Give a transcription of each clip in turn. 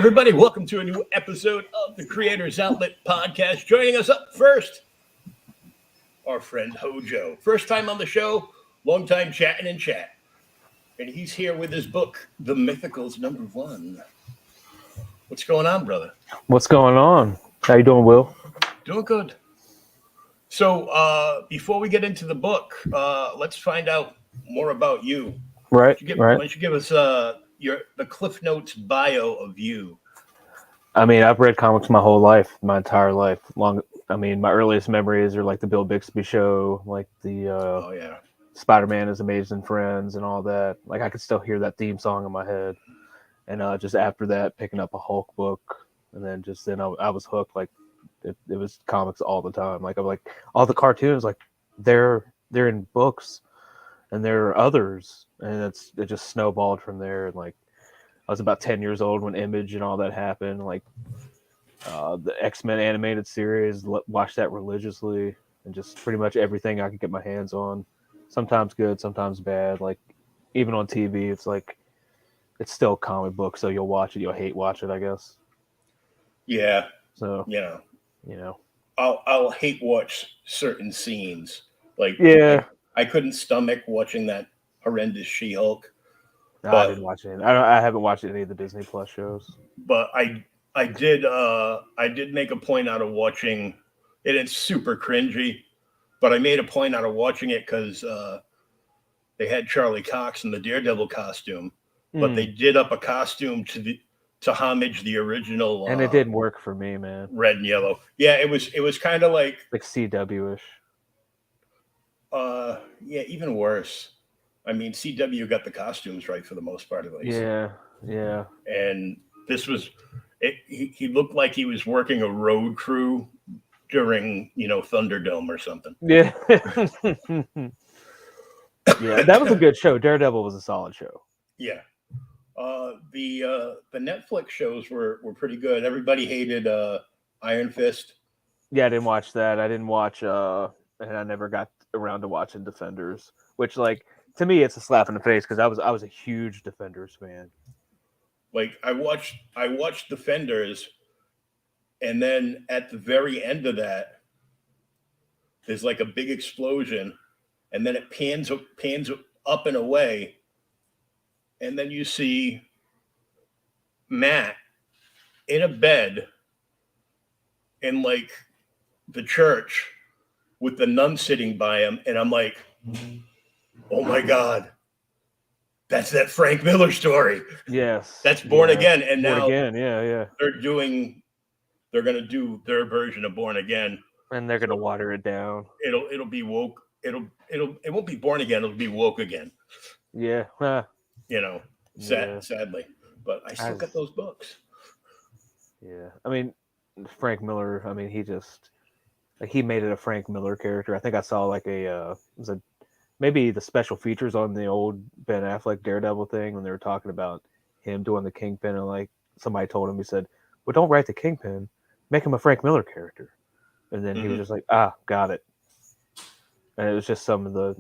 everybody. Welcome to a new episode of the Creators Outlet Podcast. Joining us up first, our friend Hojo. First time on the show, long time chatting in chat. And he's here with his book, The Mythicals #1. What's going on, brother? What's going on? How you doing, Will? Doing good. So before we get into the book, let's find out more about you. Right. Why don't you give us the Cliff Notes bio of you? I mean, I've read comics my whole life, my entire life. My earliest memories are like the Bill Bixby Show, like the Spider-Man is Amazing Friends and all that. Like I could still hear that theme song in my head. And just after that, picking up a Hulk book, and then I was hooked. Like it was comics all the time. Like I'm like all the cartoons, like they're in books, and there are others, and it just snowballed from there. And like I was about 10 years old when Image and all that happened. Like the X-Men animated series, watched that religiously, and just pretty much everything I could get my hands on. Sometimes good, sometimes bad. Like even on TV, it's like it's still a comic book, so you'll watch it, you'll hate watch it, I guess. Yeah. So you know, I'll hate watch certain scenes. Like I couldn't stomach watching that horrendous She-Hulk. No, I didn't watch it. I haven't watched any of the Disney Plus shows. But I did make a point out of watching it. It's super cringy, but I made a point out of watching it because they had Charlie Cox in the Daredevil costume, but they did up a costume to homage the original. And it didn't work for me, man. Red and yellow. Yeah, it was kind of like CW-ish. Yeah, even worse. I mean, CW got the costumes right for the most part, at least. Yeah. And this was it. He looked like he was working a road crew during, Thunderdome or something. Yeah. Yeah, that was a good show. Daredevil was a solid show. Yeah. The Netflix shows were pretty good. Everybody hated Iron Fist. Yeah, I didn't watch that. I didn't watch and I never got around to watching Defenders, which like to me it's a slap in the face because I was a huge Defenders fan. Like I watched Defenders, and then at the very end of that, there's like a big explosion, and then it pans up and away, and then you see Matt in a bed in like the church with the nun sitting by him, and I'm like, oh my God, that's that Frank Miller story. Yes. That's Born Again. And now yeah. They're going to do their version of Born Again. And they're going to water it down. It'll be woke. It won't be Born Again. It'll be woke again. Yeah. Sadly. But I still got those books. Yeah. I mean, Frank Miller, he just he made it a Frank Miller character. I think I saw like maybe the special features on the old Ben Affleck Daredevil thing when they were talking about him doing the Kingpin, and like somebody told him, he said, well, don't write the Kingpin, make him a Frank Miller character. And then he was just like, got it. And it was just some of the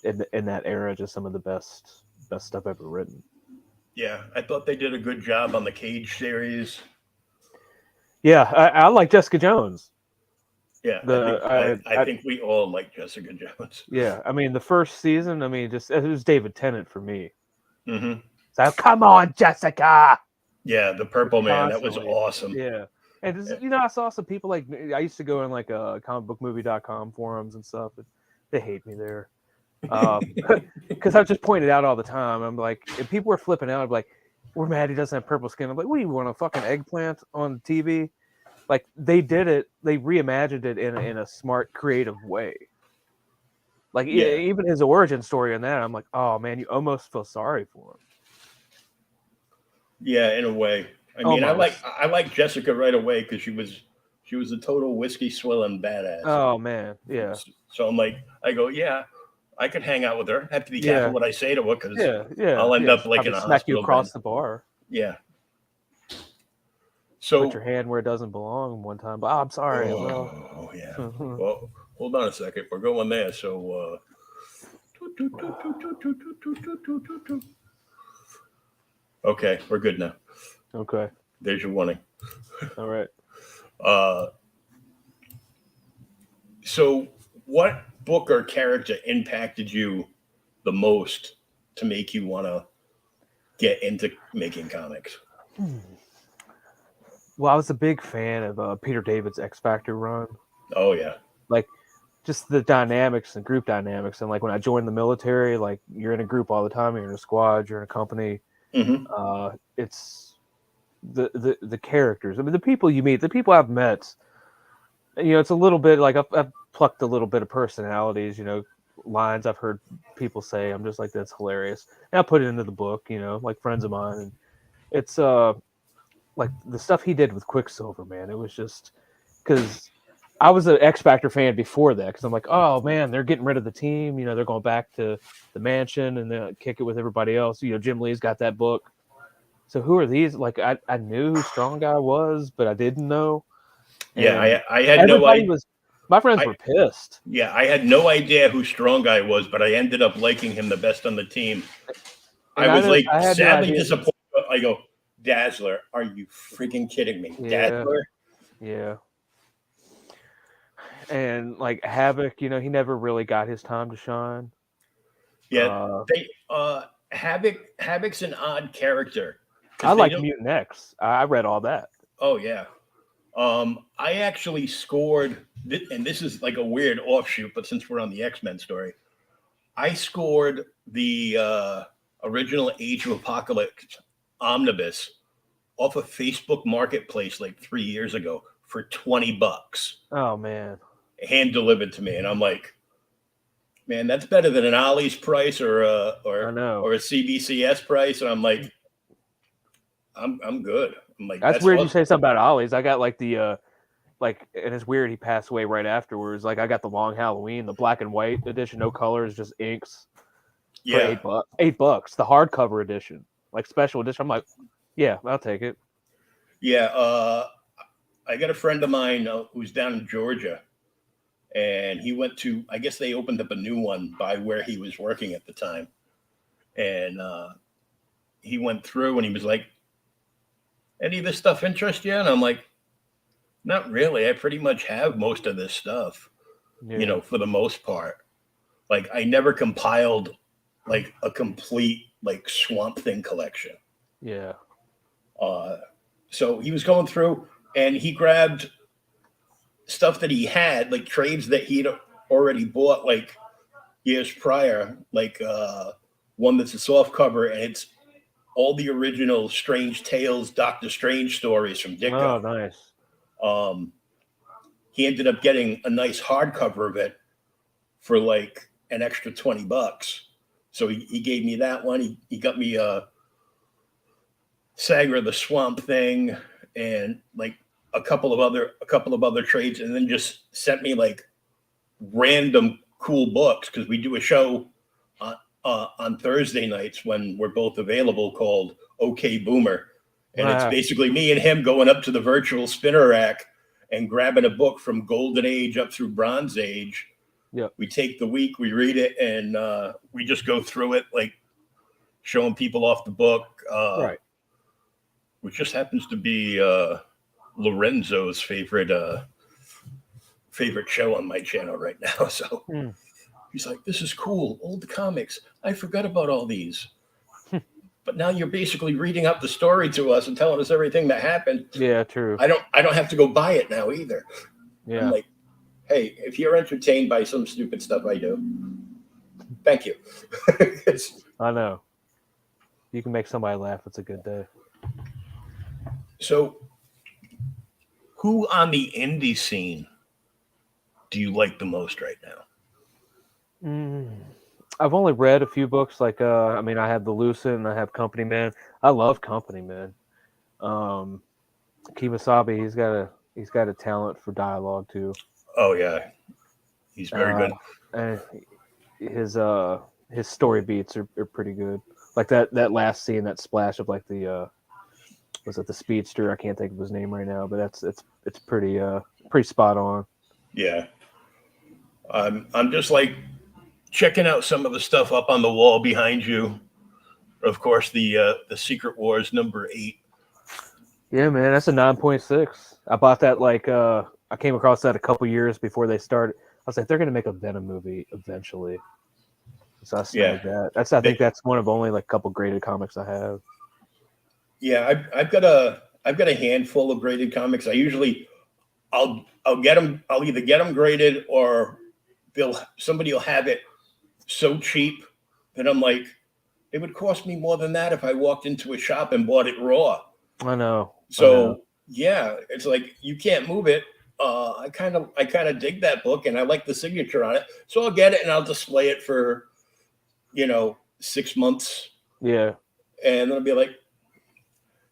in that era, just some of the best stuff ever written. Yeah, I thought they did a good job on the Cage series. Yeah, I like Jessica Jones. Yeah, I think we all like Jessica Jones. Yeah, I mean the first season, it was David Tennant for me. Mm-hmm. So come on, Jessica. Yeah, the Purple Man, that was awesome. Yeah, and I saw some people like I used to go in like comicbookmovie.com forums and stuff. And they hate me there because I just pointed out all the time. I'm like, if people were flipping out, I'm like, we're mad he doesn't have purple skin. I'm like, what do you want, a fucking eggplant on TV? Like they did it, they reimagined it in a smart, creative way. Like even his origin story in that, I'm like, oh man, you almost feel sorry for him. Yeah, in a way. I mean, I like Jessica right away because she was a total whiskey swilling badass. Oh man, yeah. So I'm like, I could hang out with her. I have to be careful what I say to her because I'll end up like in a smack hospital you across bed. the bar. Yeah. So put your hand where it doesn't belong one time. But I'm sorry. Oh yeah. Well, hold on a second. We're going there. So okay, we're good now. Okay. There's your warning. All right. So what book or character impacted you the most to make you want to get into making comics? Well, I was a big fan of Peter David's X Factor run. Oh yeah. Like just the dynamics and group dynamics. And like when I joined the military, like you're in a group all the time, you're in a squad, you're in a company. Mm-hmm. It's the characters. I mean, the people you meet, the people I've met, you know, it's a little bit like I've plucked a little bit of personalities, you know, lines I've heard people say. I'm just like, that's hilarious. And I put it into the book, you know, like friends of mine. And it's like the stuff he did with Quicksilver, man. It was just because I was an X Factor fan before that, because I'm like, oh man, they're getting rid of the team. You know, they're going back to the mansion and they kick it with everybody else. You know, Jim Lee's got that book. So who are these? Like I knew who Strong Guy was, but I didn't know. Yeah, I had no idea. My friends were pissed. Yeah, I had no idea who Strong Guy was, but I ended up liking him the best on the team. And I was sadly disappointed. I go, Dazzler, are you freaking kidding me? Yeah. Dazzler? Yeah. And like Havoc, you know, he never really got his time to shine. Yeah, Havoc's an odd character. I like Mutant X. I read all that. Oh yeah. I actually scored, and this is like a weird offshoot, but since we're on the X-Men story, I scored the original Age of Apocalypse omnibus off of Facebook Marketplace like 3 years ago for $20. Oh man. Hand delivered to me, and I'm like, man, that's better than an Ollie's price or a CBCS price. And I'm like, I'm good. I'm like, that's weird. Awesome. You say something about Ollie's. I got like the and it's weird. He passed away right afterwards. Like I got the Long Halloween, the black and white edition, no colors, just inks. Yeah, for $8. The hardcover edition, like special edition. I'm like, yeah, I'll take it. Yeah, I got a friend of mine who's down in Georgia. And he went to, I guess they opened up a new one by where he was working at the time. And he went through and he was like, any of this stuff interest you? And I'm like, not really. I pretty much have most of this stuff, you know, for the most part. Like I never compiled like a complete like Swamp Thing collection. Yeah. So he was going through and he grabbed stuff that he had, like trades that he'd already bought like years prior, like one that's a soft cover and it's all the original Strange Tales, Doctor Strange stories from Ditko. Oh, nice. He ended up getting a nice hardcover of it for like an extra $20. So he gave me that one. He got me a Saga of the Swamp Thing and like a couple of other trades, and then just sent me like random cool books because we do a show on Thursday nights when we're both available called OK Boomer, and It's basically me and him going up to the virtual spinner rack and grabbing a book from Golden Age up through Bronze Age. Yeah, we take the week, we read it, and we just go through it, like showing people off the book, right? Which just happens to be Lorenzo's favorite show on my channel right now. So he's like, this is cool. Old comics. I forgot about all these. But now you're basically reading out the story to us and telling us everything that happened. Yeah, true. I don't have to go buy it now either. Yeah. I'm like, hey, if you're entertained by some stupid stuff I do, thank you. I know. You can make somebody laugh. It's a good day. So who on the indie scene do you like the most right now? I've only read a few books. Like, I mean, I have The Lucent and I have Company Man. I love Company Man. Kemosabe, he's got a talent for dialogue too. Oh yeah, he's very good. And his story beats are pretty good. Like that last scene, that splash of like the was it the speedster? I can't think of his name right now, but it's pretty spot on. Yeah, I'm just like checking out some of the stuff up on the wall behind you. Of course, the Secret Wars #8. Yeah, man, that's a 9.6. I bought that I came across that a couple years before they started. I was like, they're gonna make a Venom movie eventually, so I snagged that. I think that's one of only like a couple graded comics I have. Yeah, I've got a handful of graded comics. I'll get them. I'll either get them graded or somebody will have it so cheap that I'm like, it would cost me more than that if I walked into a shop and bought it raw. I know. So yeah, it's like you can't move it. I kind of dig that book and I like the signature on it. So I'll get it and I'll display it for 6 months. Yeah. And then I'll be like,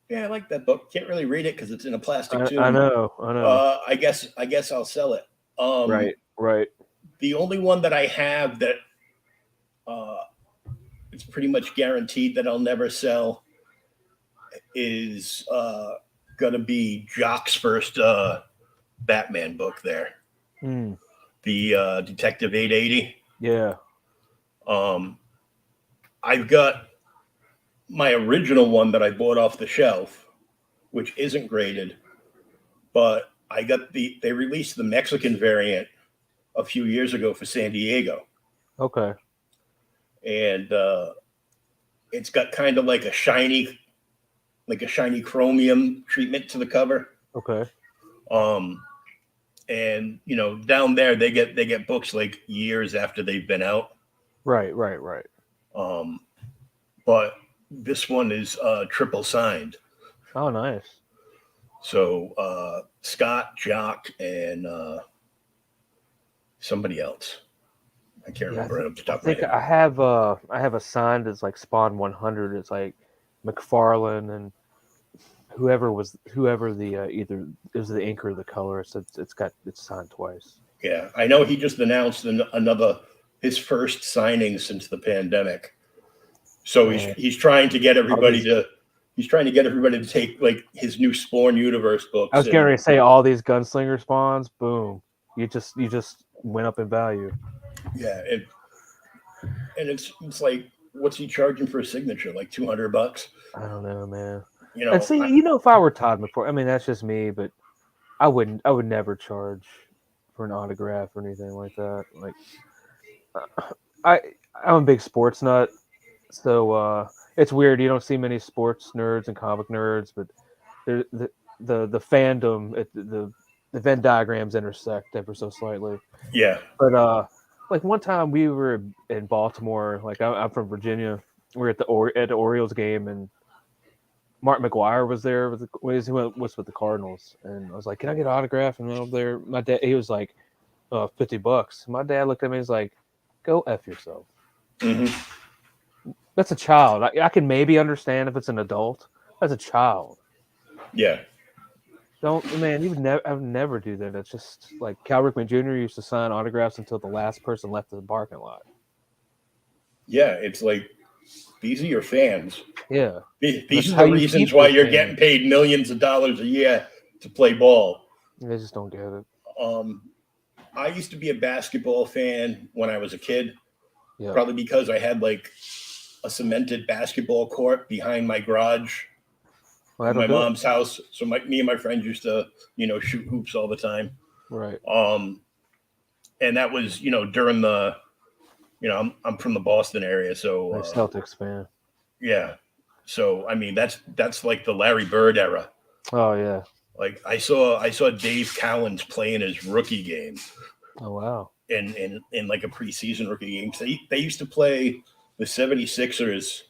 yeah, I like that book. Can't really read it because it's in a plastic tube. I know. I guess I'll sell it. Right. The only one that I have that it's pretty much guaranteed that I'll never sell is gonna be Jock's first Batman book there. The Detective 880. Yeah. I've got my original one that I bought off the shelf, which isn't graded, but they released the Mexican variant a few years ago for San Diego. Okay. And it's got kind of like a shiny chromium treatment to the cover. Okay. And down there they get books like years after they've been out. Right. But this one is triple signed. Oh, nice. So Scott, Jock, and somebody else. I can't remember it off the top of my head. I have a signed as like Spawn 100. It's like McFarlane and whoever the either it was the inker or the colorist. It's signed twice. Yeah, I know he just announced his first signing since the pandemic. So he's trying to get everybody to take like his new Spawn universe books. I was going to say all these gunslinger spawns. Boom! You just went up in value. Yeah, and it's like, what's he charging for a signature? Like $200? I don't know, man. And see, if I were Todd McFarlane, I mean, that's just me, but I would never charge for an autograph or anything like that. Like, I'm a big sports nut, so it's weird. You don't see many sports nerds and comic nerds, but the fandom, the Venn diagrams intersect ever so slightly. Yeah, but like one time we were in Baltimore. Like I'm from Virginia. We were at the Orioles game, and Mark McGuire was there. He was with the Cardinals, and I was like, "Can I get an autograph?" And over there, my dad, he was like, $50. My dad looked at me, and was like, "Go F yourself." Mm-hmm. That's a child. I can maybe understand if it's an adult. That's a child. Yeah. I would never do that. It's just like Cal Ripken Jr. used to sign autographs until the last person left the parking lot. Yeah, it's like, these are your fans. Yeah. These are the reasons why you're getting paid millions of dollars a year to play ball. They just don't get it. I used to be a basketball fan when I was a kid. Yeah. Probably because I had like a cemented basketball court behind my garage. In my mom's house. So me and my friends used to, shoot hoops all the time. Right. And that was, during the, I'm from the Boston area. So Celtics fan. Yeah. So, I mean, that's like the Larry Bird era. Oh yeah. Like I saw Dave Cowens playing his rookie game. Oh wow. In like a preseason rookie game. So they used to play the 76ers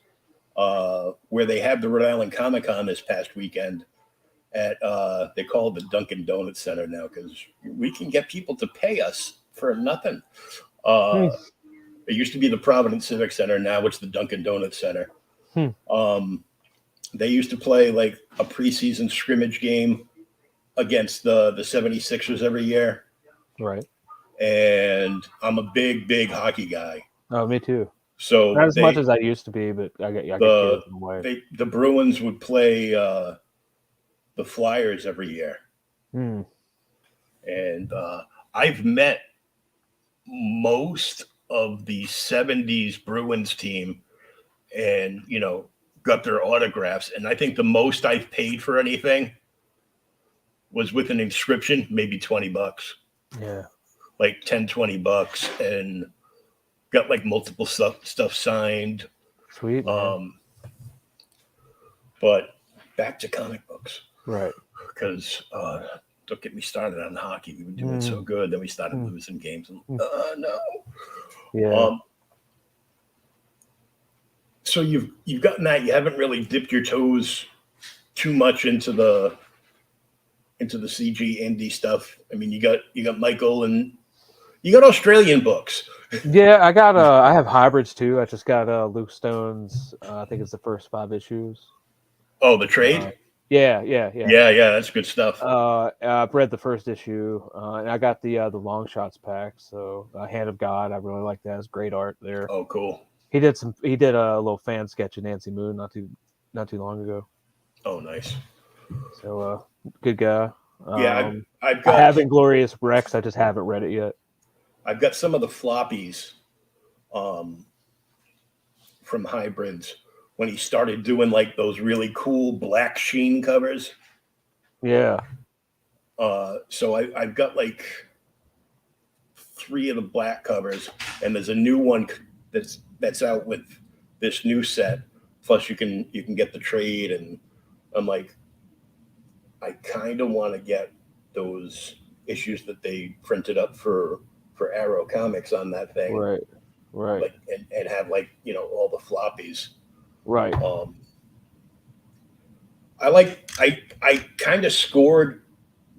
where they have the Rhode Island Comic-Con this past weekend at they call it the Dunkin' Donuts Center now because we can get people to pay us for nothing. It used to be the Providence Civic Center, now it's the Dunkin' Donuts Center. They used to play like a preseason scrimmage game against the 76ers every year. Right. And I'm a big hockey guy. Oh, me too. So not as much as I used to be, but I get kids in the way. The Bruins would play the Flyers every year. And I've met most of the 70s Bruins team and, got their autographs. And I think the most I've paid for anything was with an inscription, maybe $20. Yeah. Like $10-$20, and got like multiple stuff signed. Sweet, man. But back to comic books. Right. Because don't get me started on hockey. We were doing so good, then we started losing games. No. Yeah. So you've gotten that. You haven't really dipped your toes too much into the CG indie stuff. I mean, you got Michael, and you got Australian books. Yeah, I have hybrids too. I just got Luke Stone's. I think it's the first 5 issues. Oh, the trade. Yeah. That's good stuff. I've read the first issue, and I got the long shots pack. So, Hand of God, I really like that. It's great art there. Oh, cool. He did a little fan sketch of Nancy Moon not too long ago. Oh, nice. So, good guy. Yeah, I have Inglorious Rex. I just haven't read it yet. I've got some of the floppies from Hybrids when he started doing like those really cool black sheen covers. Yeah. So I've got like 3 of the black covers, and there's a new one that's out with this new set. Plus you can get the trade, and I'm like, I kind of want to get those issues that they printed up for Arrow Comics on that thing. Right. Like, and have like, all the floppies. Right. I kind of scored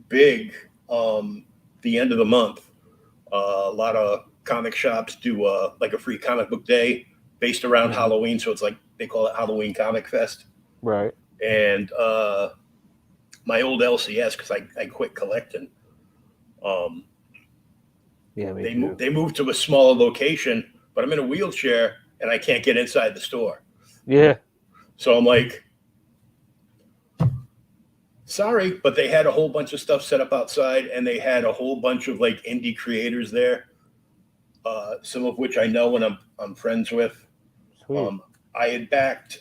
big the end of the month. A lot of comic shops do like a free comic book day based around Halloween. So it's like they call it Halloween Comic Fest. Right. And my old LCS, because I quit collecting. They moved to a smaller location, but I'm in a wheelchair and I can't get inside the store. Yeah. So I'm like, sorry, but they had a whole bunch of stuff set up outside, and they had a whole bunch of like indie creators there. Some of which I know and I'm friends with. I had backed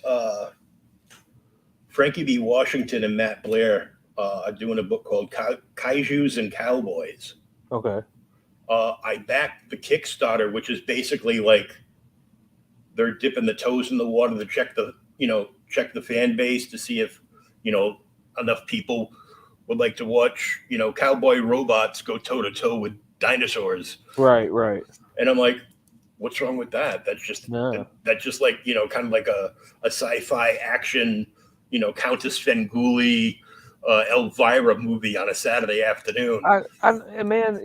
Frankie B. Washington and Matt Blair are doing a book called Kaijus and Cowboys. Okay. I backed the Kickstarter, which is basically like they're dipping the toes in the water to check the fan base to see if, enough people would like to watch, cowboy robots go toe to toe with dinosaurs. Right. And I'm like, what's wrong with that? That's just like, kind of like a sci-fi action, Countess Svengoolie, Elvira movie on a Saturday afternoon. Man,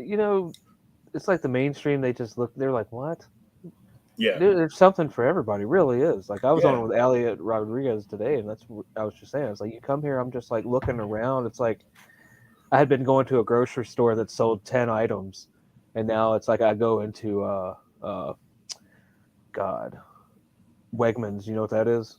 it's like the mainstream. They're like, what? Yeah. There's something for everybody. Really is. Like I was on with Elliot Rodriguez today, and that's what I was just saying. It's like, you come here, I'm just like looking around. It's like I had been going to a grocery store that sold 10 items, and now it's like I go into Wegmans. You know what that is?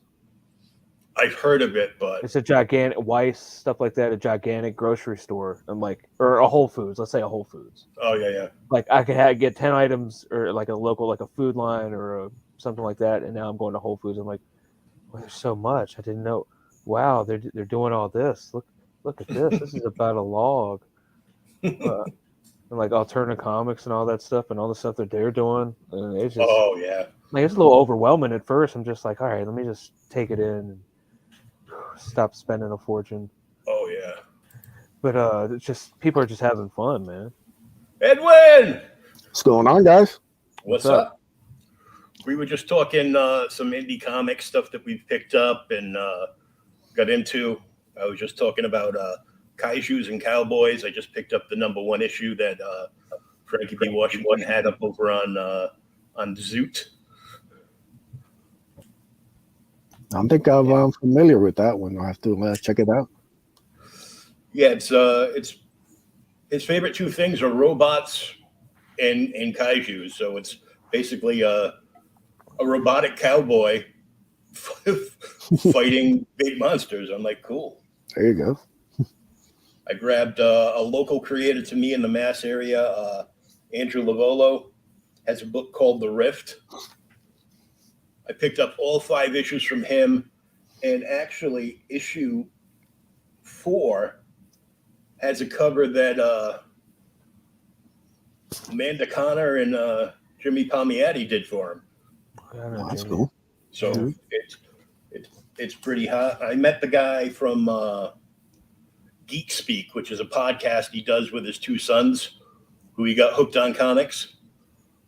I've heard of it, but it's a gigantic Weiss, stuff like that, a gigantic grocery store. I'm like, or a Whole Foods. Let's say a Whole Foods. Oh yeah. Like I could get 10 items, or like a local, like a Food Line or something like that, and now I'm going to Whole Foods. I'm like, well, there's so much. I didn't know. Wow, they're doing all this. Look at this. This is about a log. And like alternative comics and all that stuff, and all the stuff that they're doing. And it's just, like, it's a little overwhelming at first. I'm just like, all right, let me just take it in and stop spending a fortune. Oh yeah. But it's just, people are just having fun, man. Edwin, what's going on, guys? What's up? We were just talking some indie comic stuff that we've picked up and got into. I was just talking about Kaijus and Cowboys. I just picked up the #1 issue that Frankie B. Washington had up over on Zoot. I think I'm familiar with that one. I have to check it out. Yeah, it's his favorite 2 things are robots and kaijus. So it's basically a robotic cowboy fighting big monsters. I'm like, cool. There you go. I grabbed a local creator to me in the Mass area, Andrew Lavolo, has a book called The Rift. I picked up all 5 issues from him, and actually issue 4 has a cover that Amanda Connor and Jimmy Palmiotti did for him. Oh, that's cool. So it's pretty hot. I met the guy from Geek Speak, which is a podcast he does with his two sons, who he got hooked on comics,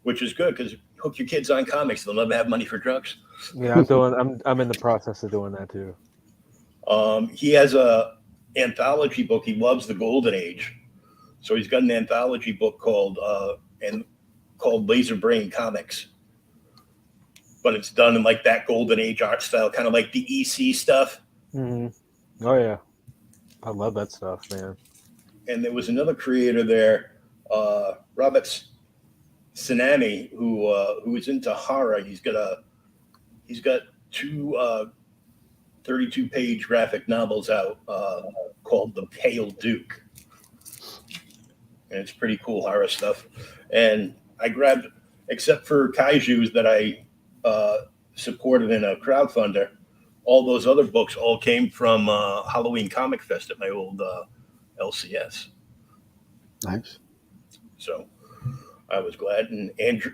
which is good because hook your kids on comics, they'll never have money for drugs. Yeah, I'm in the process of doing that too. He has a anthology book. He loves the Golden Age, so he's got an anthology book called Laser Brain Comics. But it's done in like that Golden Age art style, kind of like the EC stuff. Mm-hmm. Oh yeah, I love that stuff, man. And there was another creator there, Robert Sinami, who is into horror. He's got two 32-page graphic novels out called The Pale Duke, and it's pretty cool horror stuff. And I grabbed, except for Kaijus that I supported in a crowdfunder, all those other books all came from Halloween Comic Fest at my old LCS. Nice. So I was glad. And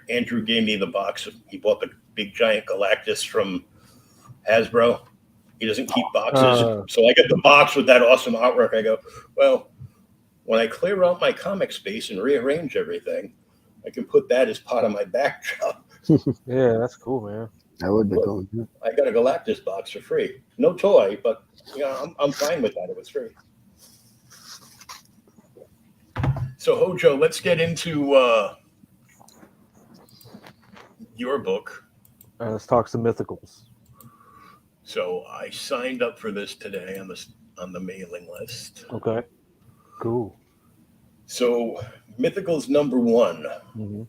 Andrew gave me the box. He bought the big giant Galactus from Hasbro. He doesn't keep boxes. So I get the box with that awesome artwork. I go, well, when I clear out my comic space and rearrange everything, I can put that as part of my backdrop. Yeah, that's cool, man. That would be cool. Yeah. I got a Galactus box for free. No toy, but I'm fine with that. It was free. So Hojo, let's get into your book. All right, let's talk some mythicals. So I signed up for this today on the mailing list. Okay, cool. So Mythicals number 1. Mm-hmm.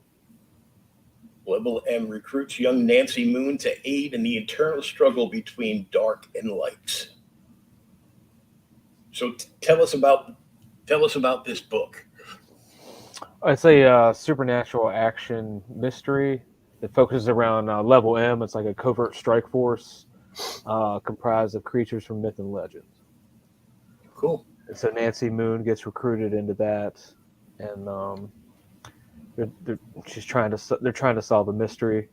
Level M recruits young Nancy Moon to aid in the internal struggle between dark and light. So tell us about this book. It's a supernatural action mystery. It focuses around Level M. It's like a covert strike force comprised of creatures from myth and legend. Cool. And so Nancy Moon gets recruited into that, and they're trying to solve a mystery.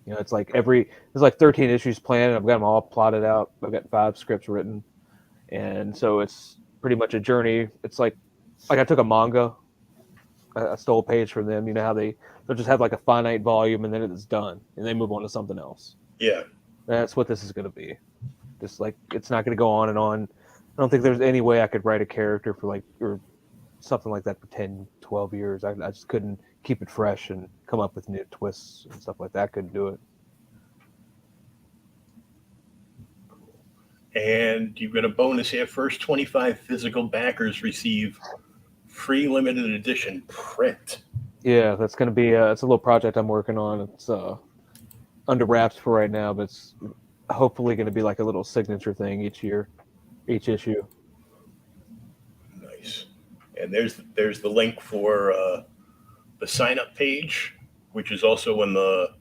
You know, it's like there's like 13 issues planned. I've got them all plotted out. I've got 5 scripts written, and so it's pretty much a journey. It's like I took a manga. I stole a page from them. You know how they'll just have like a finite volume and then it's done and they move on to something else. Yeah. That's what this is going to be. Just like, it's not going to go on and on. I don't think there's any way I could write a character for or something like that for 10, 12 years. I just couldn't keep it fresh and come up with new twists and stuff like that. I couldn't do it. And you've got a bonus here. First 25 physical backers receive free limited edition print. Yeah, that's going to be it's a little project I'm working on. It's under wraps for right now, but it's hopefully going to be like a little signature thing each issue. Nice. And there's the link for the sign up page, which is also in the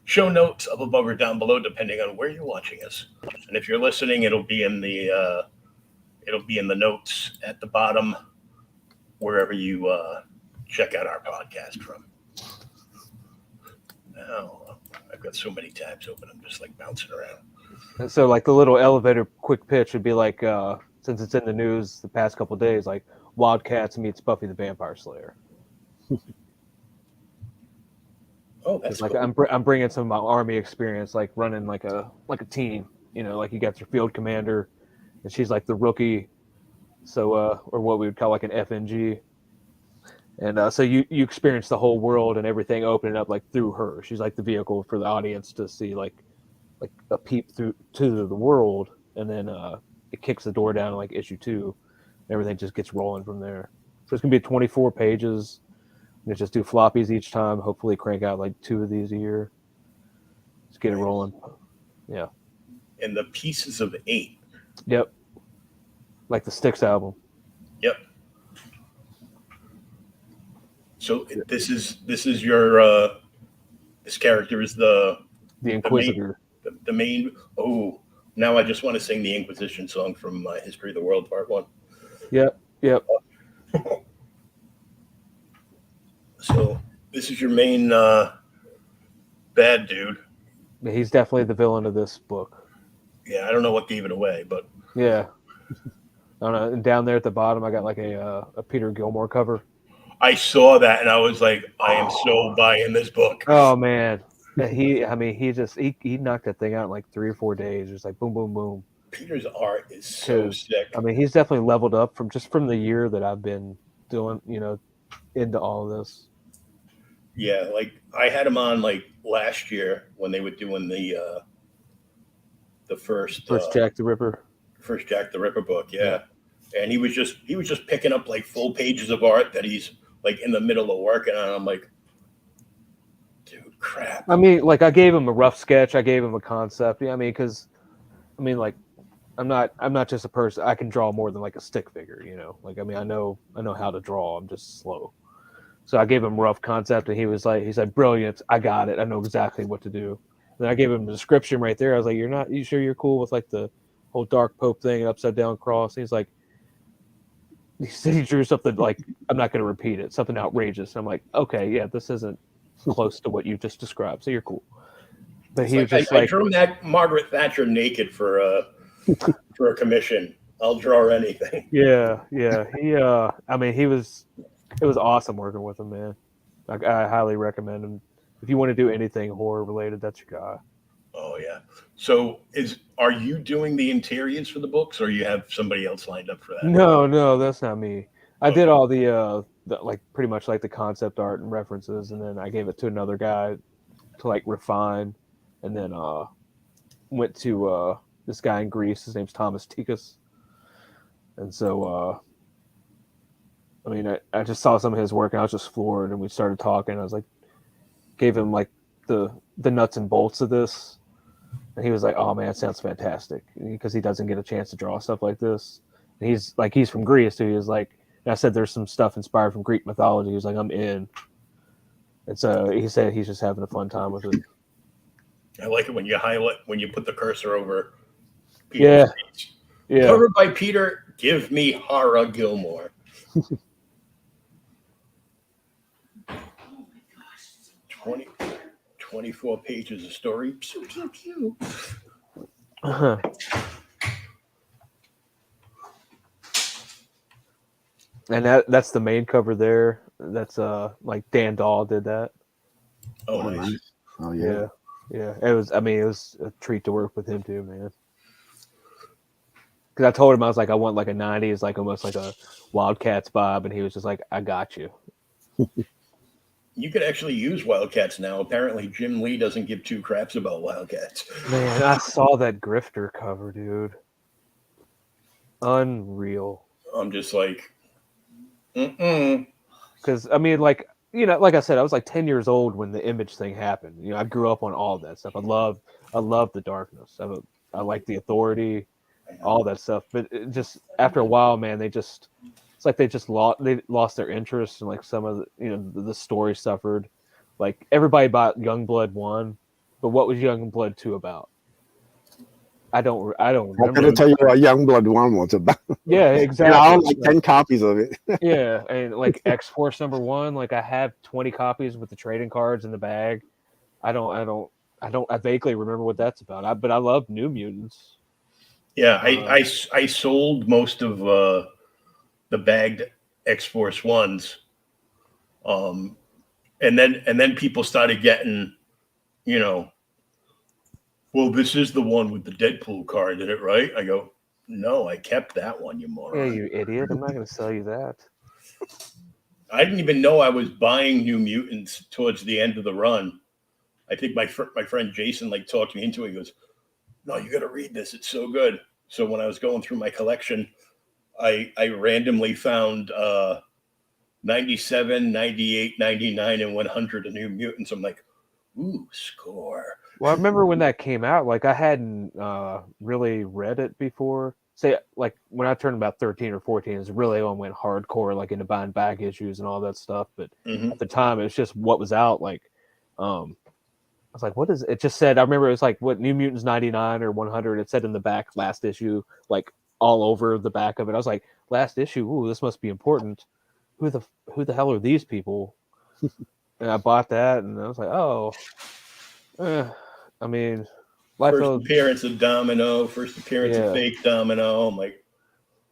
show notes up above or down below, depending on where you're watching us. And if you're listening, it'll be in the notes at the bottom, wherever you check out our podcast from. Now, I've got so many tabs open, I'm just like bouncing around. And so like the little elevator quick pitch would be like, since it's in the news the past couple of days, like Wildcats meets Buffy the Vampire Slayer. Oh, that's like cool. I'm bringing some of my Army experience, like running like a team. You know, like you got your field commander, and she's like the rookie. So, or what we would call like an FNG. And so you experience the whole world and everything opening up like through her. She's like the vehicle for the audience to see like a peep through to the world, and then it kicks the door down in like issue 2. And everything just gets rolling from there. So it's gonna be 24 pages. And just do floppies each time. Hopefully crank out like 2 of these a year. Just get it rolling. Yeah. And the Pieces of 8. Yep. Like the Styx album. Yep. So this is your this character is the Inquisitor. The main. Oh, now I just want to sing the Inquisition song from History of the World Part 1. Yep. So this is your main bad dude. He's definitely the villain of this book. Yeah, I don't know what gave it away, but yeah, I don't know. And down there at the bottom, I got like a Peter Gilmore cover. I saw that and I was like, I am so buying this book. Oh man, he knocked that thing out in like 3 or 4 days. Just like boom, boom, boom. Peter's art is so sick. I mean, he's definitely leveled up from the year that I've been doing, into all of this. Yeah, like I had him on like last year when they were doing the first Jack the Ripper. First Jack the Ripper book, yeah. And he was just picking up like full pages of art that he's like in the middle of working on. I'm like, dude, crap. I mean, like I gave him a rough sketch, I gave him a concept. Yeah, I mean, because like I'm not just a person. I can draw more than like a stick figure, Like I mean, I know how to draw. I'm just slow. So I gave him a rough concept, and he said, "Brilliant! I got it. I know exactly what to do." And then I gave him a description right there. I was like, you sure you're cool with like the whole Dark Pope thing, and upside down cross?" And he's like, he said he drew something like, I'm not going to repeat it, something outrageous. And I'm like, okay, yeah, this isn't close to what you just described, so you're cool. But he was just I drew that Margaret Thatcher naked for a commission. I'll draw anything. Yeah. I mean, it was awesome working with him, man. I highly recommend him. If you want to do anything horror related, that's your guy. Oh yeah. So are you doing the interiors for the books, or you have somebody else lined up for that? No, that's not me. I did all the like pretty much like the concept art and references, and then I gave it to another guy to like refine, and then went to this guy in Greece. His name's Thomas Tikas, and so I mean, I just saw some of his work and I was just floored, and we started talking. I was like, gave him like the nuts and bolts of this, and he was like, "Oh man, it sounds fantastic," because he doesn't get a chance to draw stuff like this. And he's from Greece, so he was like, and I said there's some stuff inspired from Greek mythology. He was like, "I'm in," and so he said he's just having a fun time with it. I like it when you put the cursor over Peter's face. Yeah. Covered by Peter, give me Hara Gilmore. 24 pages of story. Pew, pew, pew. Uh-huh. And that's the main cover there. That's like Dan Dahl did that. Oh, nice. Oh yeah. Yeah. It was a treat to work with him too, man. Because I told him, I was like, I want like a 90s, like almost like a Wildcats vibe, and he was just like, I got you. You could actually use Wildcats now. Apparently, Jim Lee doesn't give two craps about Wildcats. Man, I saw that Grifter cover, dude. Unreal. I'm just like, Because I mean, like like I said, I was like 10 years old when the Image thing happened. I grew up on all that stuff. I love the darkness. I like the Authority, all that stuff. But it just after a while, man, it's like they lost their interest, and like some of the story suffered. Like everybody bought Youngblood 1, but what was Youngblood 2 about? I don't remember. I'm gonna tell you what Youngblood 1 was about. Yeah, exactly. I own like 10 copies of it. Yeah, and like X-Force #1, like I have 20 copies with the trading cards in the bag. I vaguely remember what that's about. But I love New Mutants. Yeah, I sold most of the bagged X-Force 1s. And then people started getting, well, this is the one with the Deadpool card in it, right? I go, no, I kept that one, you moron. Yeah, you idiot. I'm not going to sell you that. I didn't even know I was buying New Mutants towards the end of the run. I think my friend Jason like talked me into it. He goes, no, you got to read this. It's so good. So when I was going through my collection, I randomly found 97, 98, 99, and 100 of New Mutants. I'm like, ooh, score. Well, I remember when that came out, like I hadn't really read it before. Say, like when I turned about 13 or 14, it really went hardcore, like into buying back issues and all that stuff. But at the time, it was just what was out. Like, I was like, what is it? It just said, I remember it was like, what, New Mutants 99 or 100. It said in the back, last issue, like all over the back of it. I was like, last issue, ooh, this must be important. who the hell are these people? And I bought that, and I was like, oh, I mean, first appearance of Domino, first appearance of fake Domino. I'm like,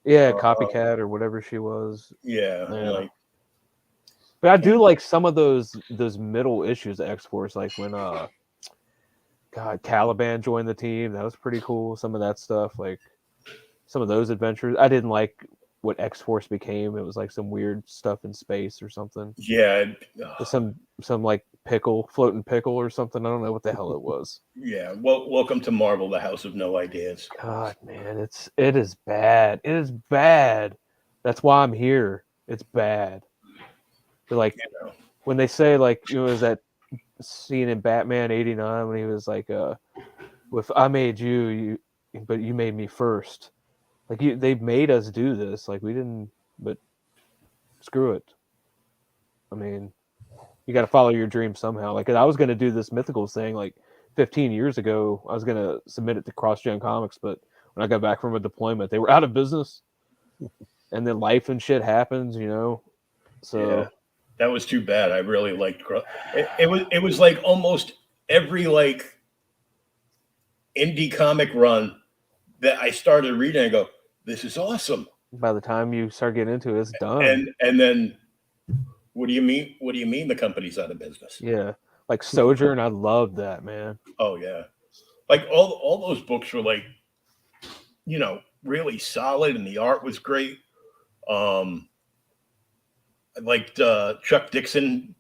copycat or whatever she was. Yeah. Like, but I do like some of those middle issues of X-Force, like when Caliban joined the team. That was pretty cool. Some of that stuff, like some of those adventures. I didn't like what X-Force became. It was like some weird stuff in space or something. Yeah. Some like floating pickle or something. I don't know what the hell it was. Yeah. Well, welcome to Marvel, the House of No Ideas. God, man, it is bad. It is bad. That's why I'm here. It's bad. But like when they say like it was that scene in Batman '89 when he was like, "If I made you, but you made me first." Like they made us do this. Like we didn't, but screw it. I mean, you got to follow your dream somehow. Like I was going to do this mythical thing like 15 years ago. I was going to submit it to CrossGen Comics, but when I got back from a deployment, they were out of business. And then life and shit happens, you know. So that was too bad. I really liked it was like almost every like indie comic run that I started reading, I go, this is awesome. By the time you start getting into it, it's done. And then what do you mean? What do you mean the company's out of business? Yeah. Like Sojourn, I loved that, man. Oh yeah. Like all those books were like, you know, really solid and the art was great. I liked Chuck Dixon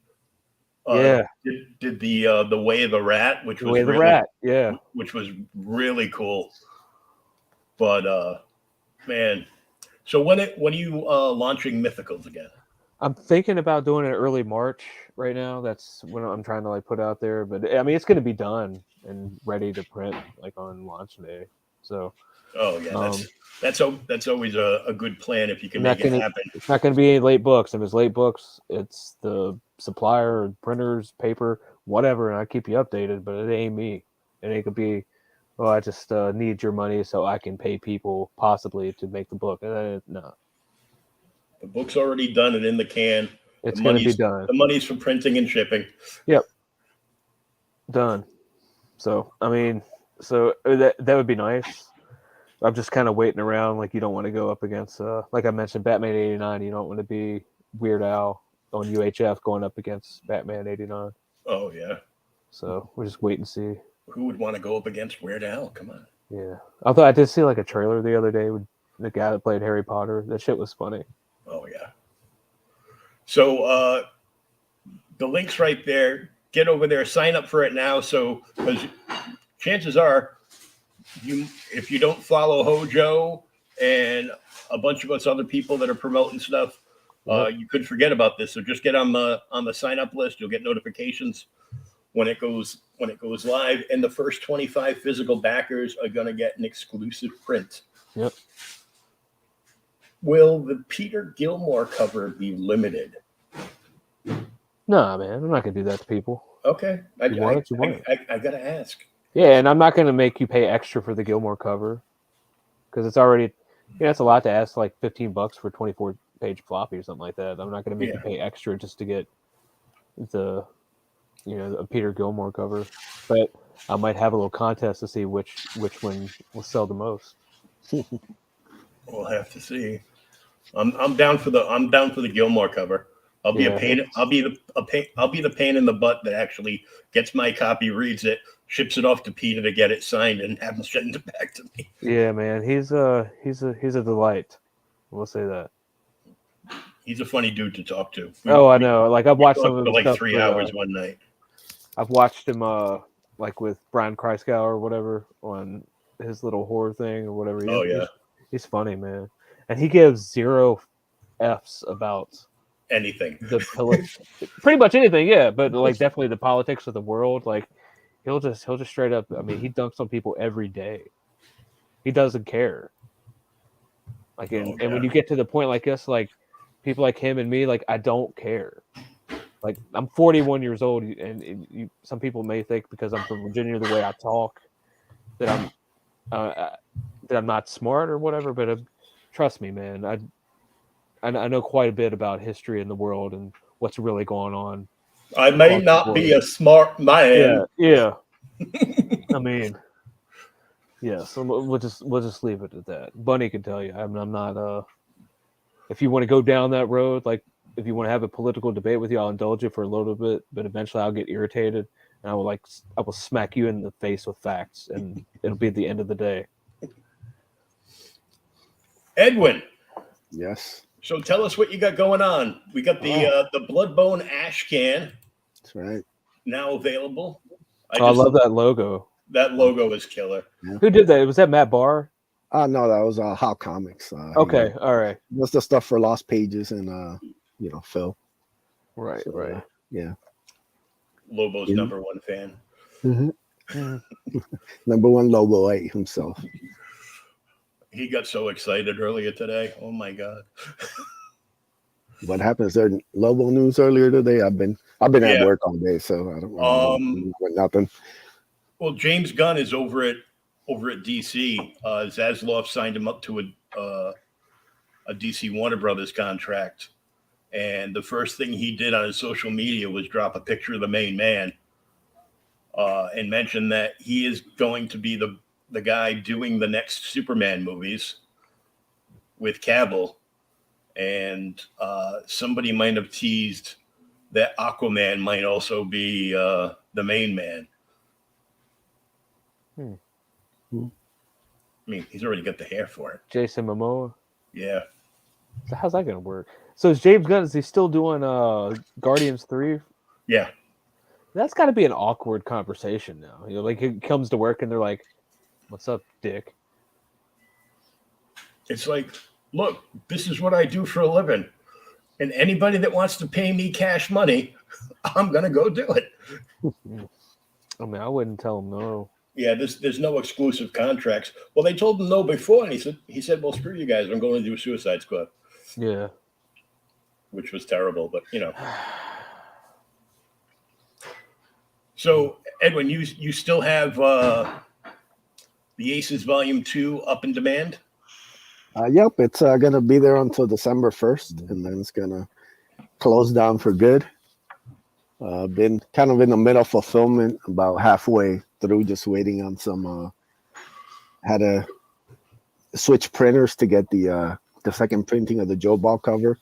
did the Way of the Rat, which was really, which was really cool. But man, so when are you launching Mythicals again? I'm thinking about doing it early March right now. That's when I'm trying to like put out there. But I mean, it's going to be done and ready to print like on launch day. So. Oh yeah, that's always a good plan if you can make it happen. It's not going to be any late books. If it's late books, it's the supplier, printers, paper, whatever, and I keep you updated. But it ain't me. It ain't gonna be. Well, I just need your money so I can pay people possibly to make the book. No. The book's already done and in the can. It's going to be done. The money's for printing and shipping. Yep. Done. So I mean, that would be nice. I'm just kind of waiting around. Like you don't want to go up against, like I mentioned, Batman '89. You don't want to be Weird Al on UHF going up against Batman '89. Oh yeah. So we'll just wait and see. Who would want to go up against Weird Al? Come on. Yeah. Although I did see like a trailer the other day with the guy that played Harry Potter. That shit was funny. Oh yeah. So the link's right there. Get over there. Sign up for it now. So because chances are. If you don't follow Hojo and a bunch of us other people that are promoting stuff, you could forget about this. So just get on the sign up list. You'll get notifications when it goes live. And the first 25 physical backers are going to get an exclusive print. Yep. Will the Peter Gilmore cover be limited? Nah, man, I'm not gonna do that to people. Okay, I got to ask. Yeah, and I'm not going to make you pay extra for the Gilmore cover because it's already, it's a lot to ask, like $15 for 24-page floppy or something like that. I'm not going to make you pay extra just to get the Peter Gilmore cover. But I might have a little contest to see which one will sell the most. We'll have to see. I'm down for the Gilmore cover. I'll be a pain. I'll be the pain in the butt that actually gets my copy, reads it, ships it off to Peter to get it signed, and have him send it back to me. Yeah, man, he's a delight. We'll say that. He's a funny dude to talk to. I know. Like I've watched some of his like stuff 3 hours one night. I've watched him like with Brian Kreisgau or whatever on his little horror thing or whatever. He's funny, man, and he gives 0 Fs about anything. Pretty much anything, yeah. But like definitely the politics of the world. Like he'll just straight up. I mean, he dunks on people every day. He doesn't care. Like and when you get to the point like this, like people like him and me, like I don't care. Like I'm 41 years old, and some people may think because I'm from Virginia, the way I talk, that I'm not smart or whatever. But trust me, man, I know quite a bit about history in the world and what's really going on. I may not be a smart man. Yeah. I mean, yeah. So we'll just leave it at that. Bunny can tell you. I'm not. If you want to go down that road, like if you want to have a political debate with you, I'll indulge you for a little bit, but eventually I'll get irritated and I will smack you in the face with facts, and it'll be at the end of the day. Edwin. Yes. So tell us what you got going on. We got the Bloodbone ash can. That's right. Now available. I love that logo. That logo is killer. Yeah. Who did that? Was that Matt Barr? No, that was Hot Comics. Okay, all right. That's the stuff for Lost Pages and Phil. Right, so, right. Yeah. Lobo's number one fan. Mm-hmm. Number one Lobo himself. He got so excited earlier today. Oh my God. What happened? Is there Lobo news earlier today? I've been at work all day, so I don't know nothing. Well, James Gunn is over at DC. Zaslav signed him up to a DC Warner Brothers contract. And the first thing he did on his social media was drop a picture of the main man and mention that he is going to be the guy doing the next Superman movies with Cavill. And somebody might have teased that Aquaman might also be the main man. I mean, he's already got the hair for it. Jason Momoa? Yeah. So how's that going to work? So is James Gunn, is he still doing Guardians 3? Yeah. That's got to be an awkward conversation now. Like he comes to work and they're like, "What's up, Dick?" It's like, look, this is what I do for a living. And anybody that wants to pay me cash money, I'm going to go do it. I mean, I wouldn't tell him no. Yeah, there's no exclusive contracts. Well, they told him no before, and he said, well, screw you guys. I'm going to do Suicide Squad. Yeah. Which was terrible, but, So, Edwin, you still have the Aces Volume 2 up in demand? Yep, it's going to be there until December 1st, and then it's going to close down for good. Been kind of in the middle of fulfillment, about halfway through, just waiting on some. Had to switch printers to get the second printing of the Joe Ball cover,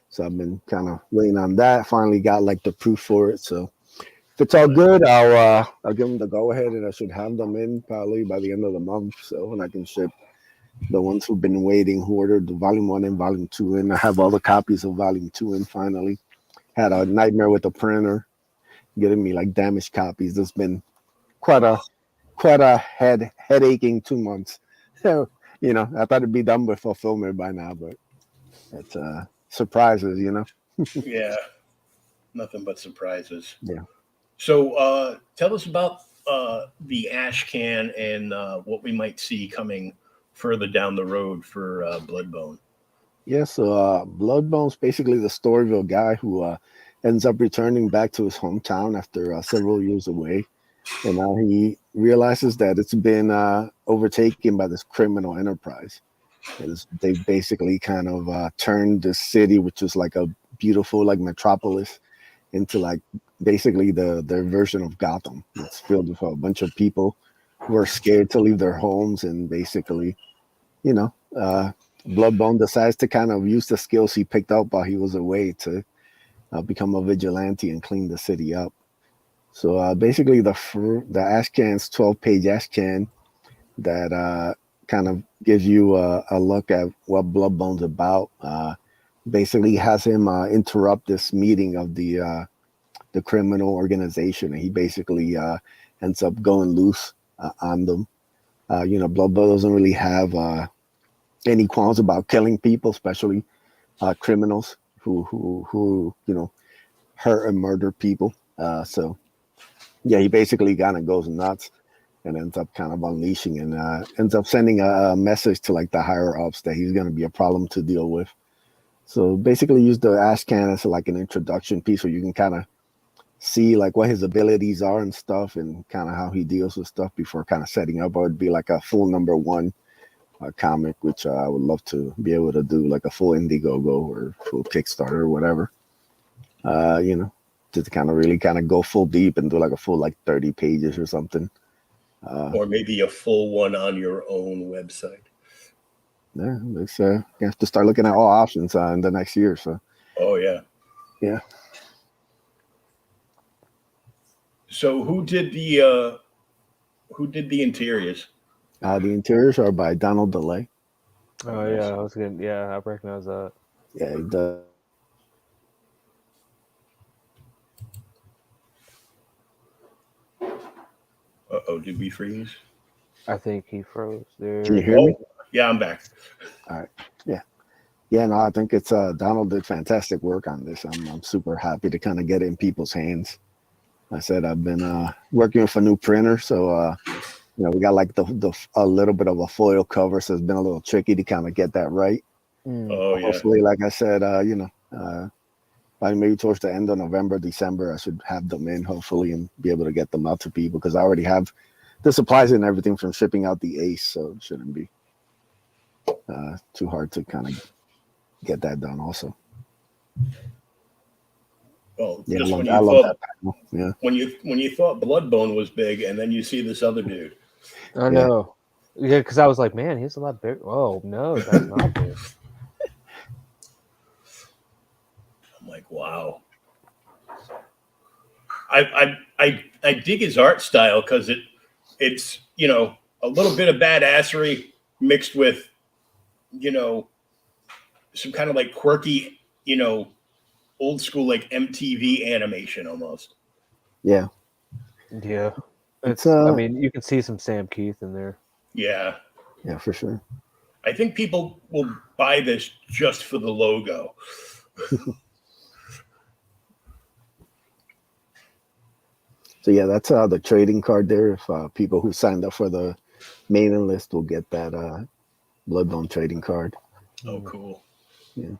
so I've been kind of waiting on that. Finally got the proof for it, so if it's all good, I'll give them the go ahead, and I should have them in probably by the end of the month, so when I can ship the ones who've been waiting, who ordered the Volume 1 and Volume 2 in. I have all the copies of Volume 2 in finally. Had a nightmare with the printer, getting me damaged copies. There's been quite a head-aching 2 months. So, I thought it'd be done with fulfillment by now, but it's surprises, Yeah, nothing but surprises. Yeah. So tell us about the ash can and what we might see coming further down the road for Bloodbone. Yeah, so Bloodbone's basically the story of a guy who ends up returning back to his hometown after several years away. And now he realizes that it's been overtaken by this criminal enterprise. They've basically kind of turned this city, which is a beautiful metropolis, into basically their version of Gotham. It's filled with a bunch of people who are scared to leave their homes, and basically, Bloodbone decides to kind of use the skills he picked up while he was away to become a vigilante and clean the city up. So basically, the ash can's 12-page ash can that kind of gives you a look at what Bloodbone's about. Basically, has him interrupt this meeting of the criminal organization, and he basically ends up going loose on them. Bloodbone doesn't really have any qualms about killing people, especially criminals who hurt and murder people. So yeah, he basically kind of goes nuts and ends up kind of unleashing and ends up sending a message to the higher ups that he's going to be a problem to deal with. So basically use the ash can as an introduction piece where you can kind of see what his abilities are and stuff, and kind of how he deals with stuff before kind of setting up. Or it'd be a full number 1 comic, which I would love to be able to do like a full Indiegogo or full Kickstarter or whatever. To kind of really kind of go full deep and do like a full like 30 pages or something. Or maybe a full one on your own website. Yeah, you have to start looking at all options in the next year. So. Oh yeah. Yeah. So who did the interiors? The interiors are by Donald DeLay. Oh yeah, I was good. Yeah, I recognize that. Yeah, he does. Uh-oh, did we freeze? I think he froze there. Can you hear me? Yeah, I'm back. All right. Yeah. Yeah, no, I think it's Donald did fantastic work on this. I'm super happy to kind of get it in people's hands. I said I've been working with a new printer, so we got like a little bit of a foil cover, so it's been a little tricky to kind of get that right. Oh yeah. Hopefully, like I said, by maybe towards the end of November, December, I should have them in, hopefully, and be able to get them out to people because I already have the supplies and everything from shipping out the Ace, so it shouldn't be too hard to kind of get that done also. Well, yeah, just I love that panel. Yeah. When you thought Bloodbone was big, and then you see this other dude. I know. Yeah, because I was like, man, he's a lot bigger. Oh no, that's not big. I'm like, wow. I dig his art style because it's a little bit of badassery mixed with some kind of like quirky old school like MTV animation almost. Yeah. Yeah. It's I mean, you can see some Sam Keith in there. Yeah. Yeah, for sure. I think people will buy this just for the logo. So yeah, that's the trading card there. If people who signed up for the mailing list will get that Bloodbone trading card. Oh, cool. Yeah.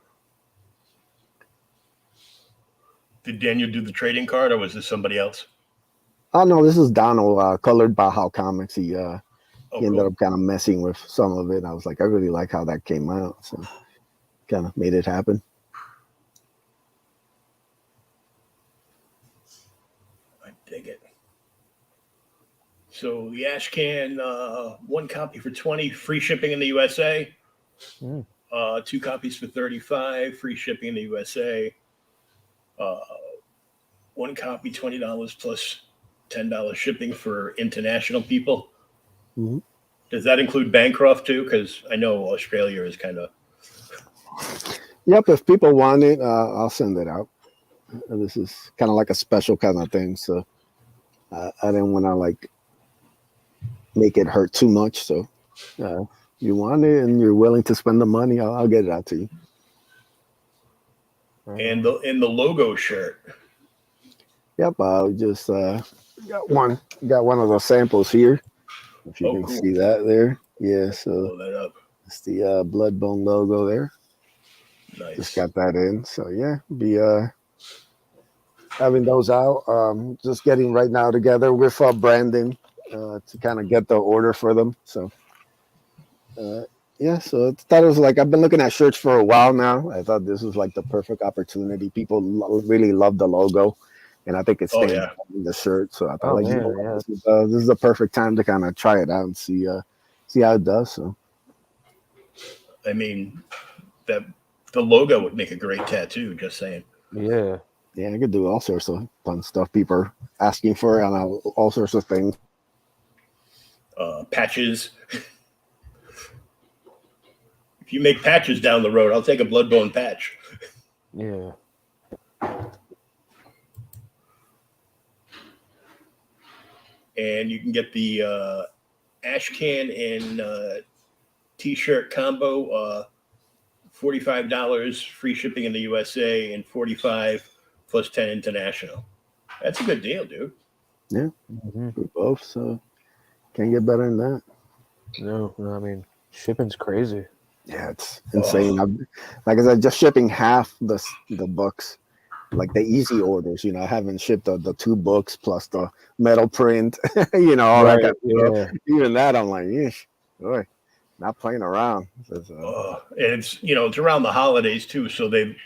Did Daniel do the trading card, or was this somebody else? Oh no, this is Donald, colored by How Comics. He ended up kind of messing with some of it. I was like, I really like how that came out, so kind of made it happen. I dig it. So the ash can, one copy for $20, free shipping in the USA. 2 copies for $35, free shipping in the USA. 1 copy, $20 plus $10 shipping for international people. Mm-hmm. Does that include Bancroft too? Because I know Australia is kind of. Yep, if people want it, I'll send it out. This is kind of like a special kind of thing, so I didn't want to like make it hurt too much. So you want it and you're willing to spend the money, I'll get it out to you. And the logo shirt. Yep, I just got one of the samples here. If you can see that there. Yeah, so blow that up. It's the Bloodbone logo there. Nice. Just got that in. So yeah, be having those out. Just getting right now together with Brandon to kind of get the order for them. So yeah, so I thought it was like I've been looking at shirts for a while now. I thought this was like the perfect opportunity. People really love the logo, and I think it's staying in the shirt. So I thought this is the perfect time to kind of try it out and see how it does. So I mean, the logo would make a great tattoo. Just saying. Yeah. Yeah, I could do all sorts of fun stuff. People are asking for it on all sorts of things. Patches. If you make patches down the road, I'll take a Bloodbone patch. Yeah. And you can get the ash can and t-shirt combo, $45, free shipping in the USA, and $45 plus 10 international. That's a good deal, dude. Yeah, for both. So can't get better than that. No, I mean shipping's crazy. Yeah, it's insane. Like I said, just shipping half the books, like the easy orders. I haven't shipped the 2 books plus the metal print. All that kind of stuff. Even that, I'm like, yeesh, boy. not playing around. It's it's around the holidays too, so they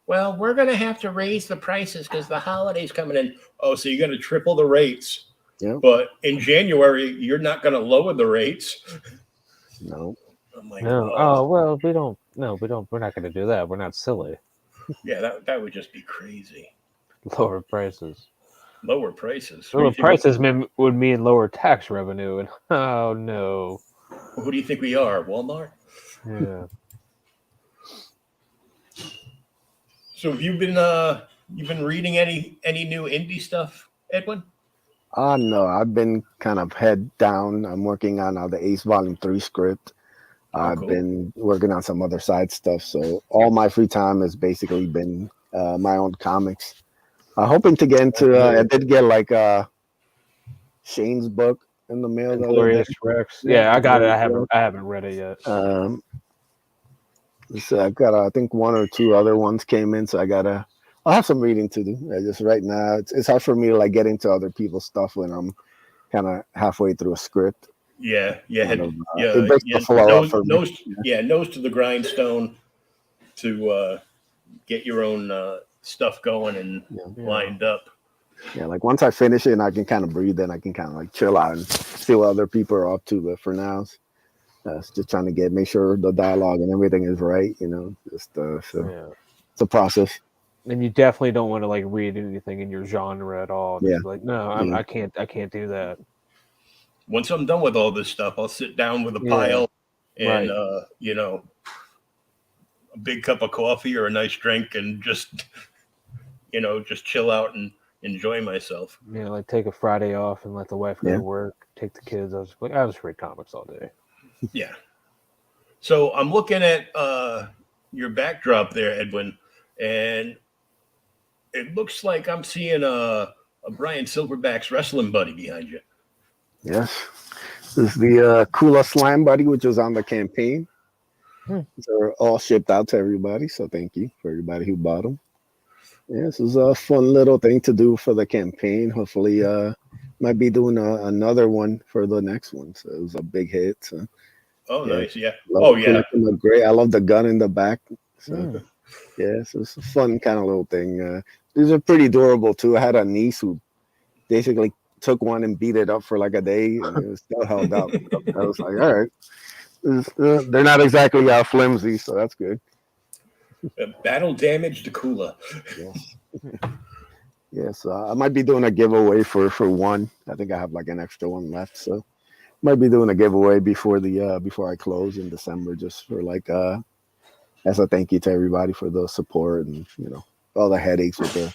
well, we're gonna have to raise the prices because the holidays coming in. Oh, so you're gonna triple the rates? Yeah. But in January, you're not gonna lower the rates. No. I'm like, no. Oh well, we don't. No, we don't. We're not going to do that. We're not silly. Yeah, that would just be crazy. Lower prices. Lower prices. Lower prices would mean lower tax revenue, and oh no. Who do you think we are, Walmart? Yeah. So have you've been reading any new indie stuff, Edwin? No, I've been kind of head down. I'm working on the Ace Volume 3 script. I've been working on some other side stuff. So all my free time has basically been my own comics. Hoping to get into, I did get like Shane's book in the mail. Glorious Rex. Yeah, I got it. I haven't read it yet. So I've got, I think 1 or 2 other ones came in. So I'll have some reading to do. Just right now, it's hard for me to like get into other people's stuff when I'm kind of halfway through a script. Yeah. It breaks the flow up for me. Nose to the grindstone to get your own stuff going and lined up. Yeah, like once I finish it and I can kind of breathe, then I can kind of like chill out and see what other people are up to. But for now, it's just trying to make sure the dialogue and everything is right. It's a process. And you definitely don't want to like read anything in your genre at all. Yeah. Like, no, I can't do that. Once I'm done with all this stuff, I'll sit down with a pile and a big cup of coffee or a nice drink and just chill out and enjoy myself. Yeah, like take a Friday off and let the wife go to work, take the kids. I'll just read comics all day. Yeah. So I'm looking at your backdrop there, Edwin, and it looks like I'm seeing a Brian Silverback's wrestling buddy behind you. Yes. This is the Kula Slam buddy, which was on the campaign. They're all shipped out to everybody, so thank you for everybody who bought them. Yeah, this is a fun little thing to do for the campaign. Hopefully, might be doing another one for the next one. So it was a big hit. So. Nice, yeah. Look great. I love the gun in the back. So so it's a fun kind of little thing. These are pretty durable too. I had a niece who basically took one and beat it up for like a day, and it was still held up. I was like, all right, they're not exactly flimsy, so that's good. Battle damaged Kula. Yes, I might be doing a giveaway for one. I think I have like an extra one left, so might be doing a giveaway before I close in December, just for like as a thank you to everybody for the support and all the headaches with the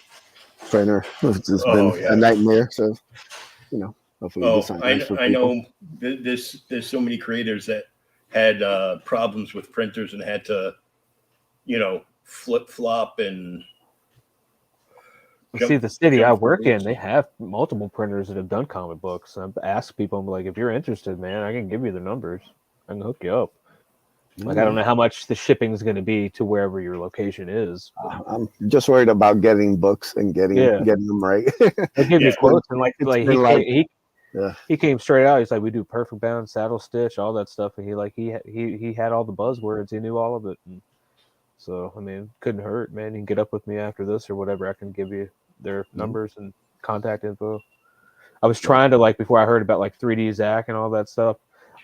printer. It's just been a nightmare. So hopefully I know there's so many creators that had problems with printers and had to flip flop and see the city I work in, they have multiple printers that have done comic books. I've asked people, I'm like, if you're interested, man, I can give you the numbers. I can hook you up. Like, I don't know how much the shipping is going to be to wherever your location is. I'm just worried about getting books and getting them right. They give you quotes, and he came straight out. He's like, we do perfect bound, saddle stitch, all that stuff. And he had all the buzzwords. He knew all of it. And so, I mean, couldn't hurt, man. You can get up with me after this or whatever. I can give you their numbers and contact info. I was trying to, like, before I heard about, like, 3D Zach and all that stuff,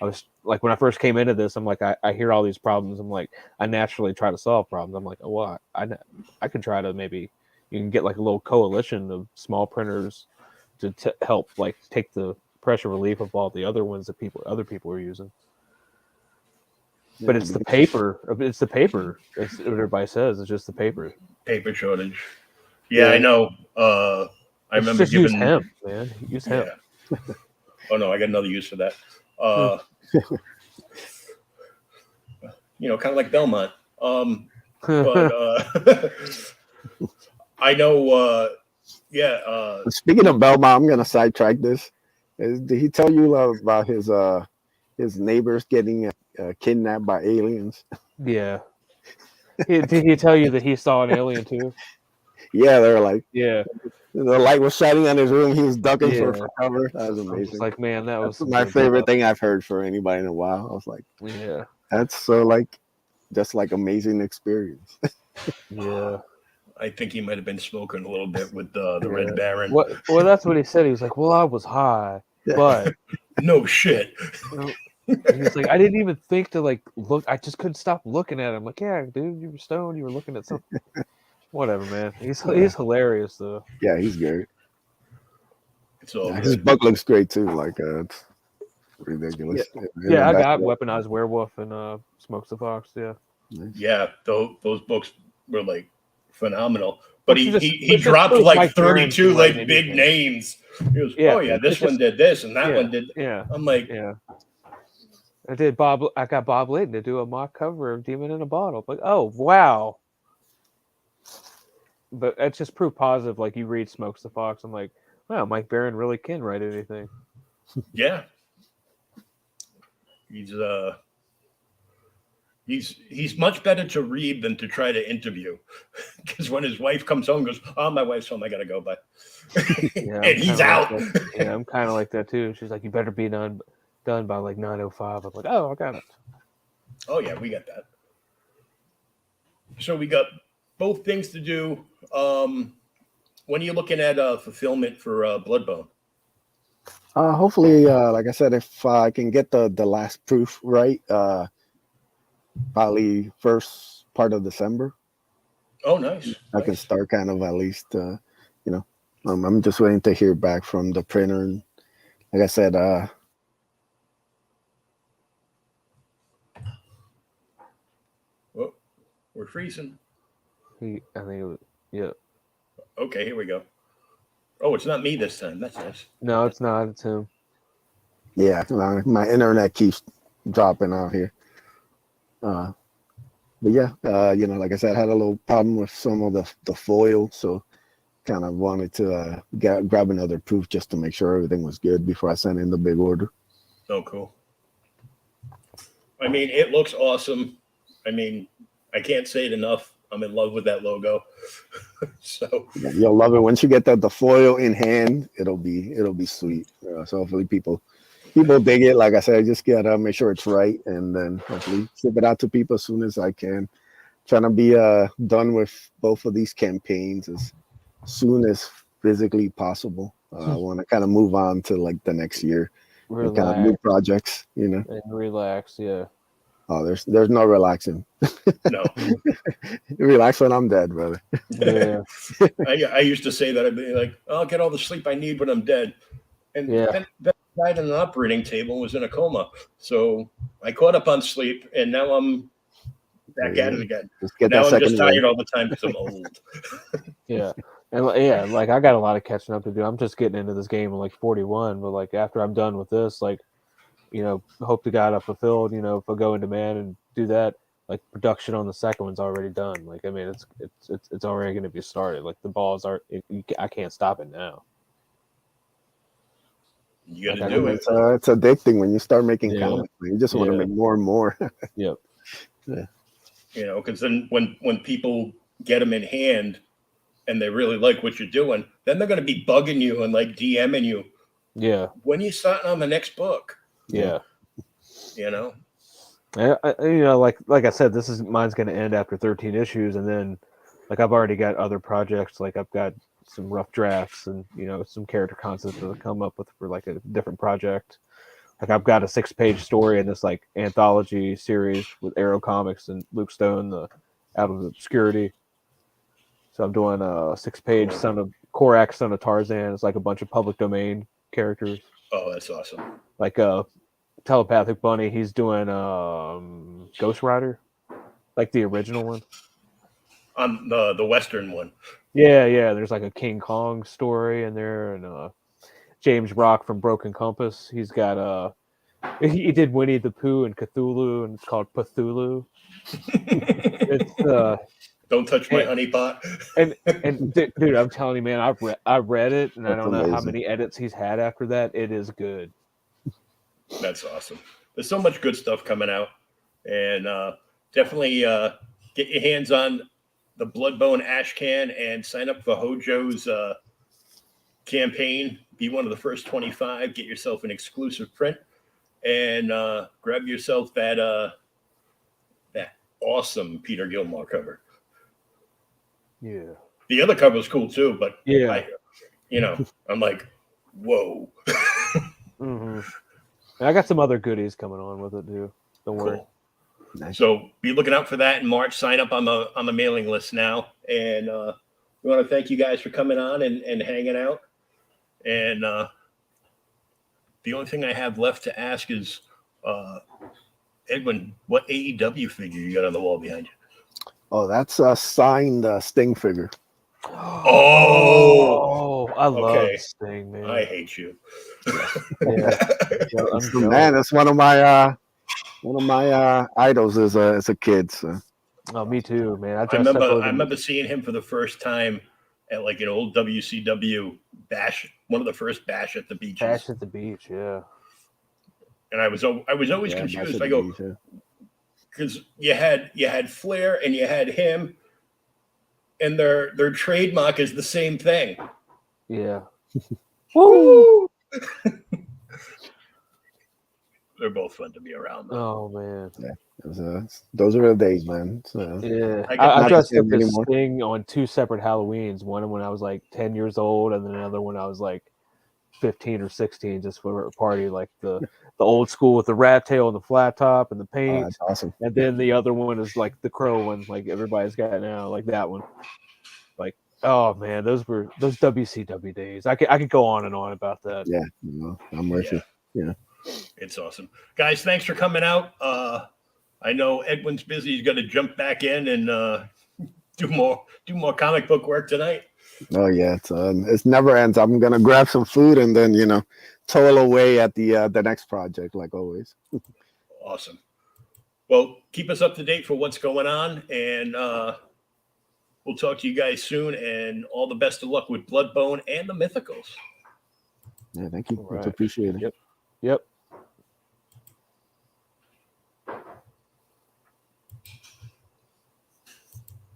I was, like, when I first came into this, I'm like, I hear all these problems. I'm like, I naturally try to solve problems. I'm like, oh, well, I could try to maybe, you can get, like, a little coalition of small printers to help, like, take the pressure relief of all the other ones that other people are using. But it's the paper. It's the paper. It's what everybody says. It's just the paper. Paper shortage. Yeah, I know. I remember just use hemp, man. Use hemp. Yeah. Oh no, I got another use for that. Kind of like Belmont. But I know. Speaking of Belmont, I'm gonna sidetrack this. Did he tell you about his neighbors getting kidnapped by aliens? Yeah. Did he tell you that he saw an alien too? Yeah, they're like, Yeah, the light was shining on his room. He was ducking yeah. for cover. That was I was amazing. just like, man, that was That's my favorite thing I've heard for anybody in a while. I was like, yeah, that's so like, just like amazing experience. yeah. I think he might have been smoking a little bit with the Red Baron. Well, that's what he said. He was like, well, I was high, but no shit. He was like, I didn't even think to like look. I just couldn't stop looking at him. Like, yeah, dude, you were stoned. You were looking at something. Whatever, man. He's hilarious though. Yeah, he's great. Yeah, his book looks great too. Like, it's ridiculous. Yeah, I got Weaponized Werewolf and Smokes the Fox. Yeah. Nice. Yeah, those books were like phenomenal. But he dropped like 32 like big names. He was, oh yeah, this one did this and that one did. Yeah. I'm like, yeah. I got Bob Layton to do a mock cover of Demon in a Bottle. Like, oh wow. But that's just proof positive. Like you read Smokes the Fox, I'm like, wow, Mike Baron really can write anything. Yeah. He's much better to read than to try to interview. Because when his wife comes home, goes, oh, my wife's home, I gotta go, bye. Yeah, and he's out. Yeah, I'm kind of like that too. She's like, you better be done by like 9:05. I'm like, oh, I got it. Oh yeah, we got that. So we got both things to do. When are you looking at fulfillment for Bloodbone? Hopefully, like I said, if I can get the last proof right, probably first part of December. Oh, nice. I can start kind of at least, I'm just waiting to hear back from the printer. And like I said, well, we're freezing. I think it was, yeah. Okay, here we go. Oh, it's not me this time. That's nice. No, it's not. It's him. Yeah, my internet keeps dropping out here. But yeah, like I said, I had a little problem with some of the foil, so kind of wanted to grab another proof just to make sure everything was good before I sent in the big order. Oh, cool. I mean, it looks awesome. I mean, I can't say it enough. I'm in love with that logo. So yeah, you'll love it once you get the foil in hand. It'll be sweet. So hopefully people dig it. Like I said, I just gotta make sure it's right, and then hopefully ship it out to people as soon as I can. Trying to be done with both of these campaigns as soon as physically possible. I want to kind of move on to like the next year, kind of new projects, and relax. Yeah. Oh, there's no relaxing. No. Relax when I'm dead, brother. Yeah. I used to say that. I'd be like, I'll get all the sleep I need when I'm dead. And then I died on an operating table and was in a coma. So I caught up on sleep, and now I'm back at it again. Now I'm just tired all the time because I'm old. Yeah. And yeah, like I got a lot of catching up to do. I'm just getting into this game at like 41, but like after I'm done with this, like, hope to God I fulfilled, if I go into man and do that, like production on the second one's already done. Like, I mean, it's already going to be started. Like the balls are, I can't stop it now. You got to do it. It's addicting when you start making comics. You just want to make more and more. Yep. Yeah. Because then when people get them in hand and they really like what you're doing, then they're going to be bugging you and like DMing you. Yeah. When are you starting on the next book? Yeah. Like I said, mine's going to end after 13 issues, and then like I've already got other projects. Like I've got some rough drafts and some character concepts that I've come up with for like a different project. Like I've got a 6-page story in this like anthology series with Arrow Comics and Luke Stone, the Out of Obscurity. So I'm doing a 6-page Son of Korak, Son of Tarzan. It's like a bunch of public domain characters. Oh, that's awesome. Like Telepathic Bunny, he's doing Ghost Rider, like the original one. On the Western one. Yeah. There's like a King Kong story in there, and James Rock from Broken Compass. He's got he did Winnie the Pooh and Cthulhu, and it's called Cthulhu. It's don't touch my honey pot. and dude, I'm telling you, man, I've read it, and I don't know how many edits he's had after that. It is good. That's awesome. There's so much good stuff coming out, and definitely get your hands on the Bloodbone Ash Can and sign up for Hojo's campaign. Be one of the first 25. Get yourself an exclusive print and grab yourself that awesome Peter Gilmore cover. Yeah. The other cover was cool too, but yeah, I'm like, whoa. Mm-hmm. And I got some other goodies coming on with it too. Don't worry. Cool. Nice. So be looking out for that in March. Sign up on the mailing list now. And we want to thank you guys for coming on and hanging out. And the only thing I have left to ask is, Edwin, what AEW figure you got on the wall behind you? Oh, that's a signed Sting figure. Oh, I love Sting, man. I hate you. Yeah. Man, that's one of my idols as a kid. So. Oh, me too, man. I remember seeing him for the first time at like an old WCW bash, one of the first bash at the beaches. Bash at the beach, yeah. And I was always confused. I go, because you had Flair and you had him, and their trademark is the same thing. Yeah. Woo! They're both fun to be around, though. Oh man. Yeah. Those were the days, man. So, yeah. I dressed up as Sting on 2 separate Halloweens. One when I was like 10 years old, and then another when I was like 15 or 16, just for a party, like the old school with the rat tail and the flat top and the paint. Oh, that's awesome. And then the other one is like the crow one, like everybody's got now, like that one. Like, oh man, those WCW days. I could go on and on about that. Yeah, I'm with you. Yeah. It's awesome. Guys, thanks for coming out. I know Edwin's busy. He's going to jump back in and do more comic book work tonight. Oh yeah, it never ends. I'm gonna grab some food and then toil away at the next project like always. Awesome. Well, keep us up to date for what's going on, and we'll talk to you guys soon. And all the best of luck with Bloodbone and the Mythicals. Yeah, thank you. Right. Much appreciated. Yep.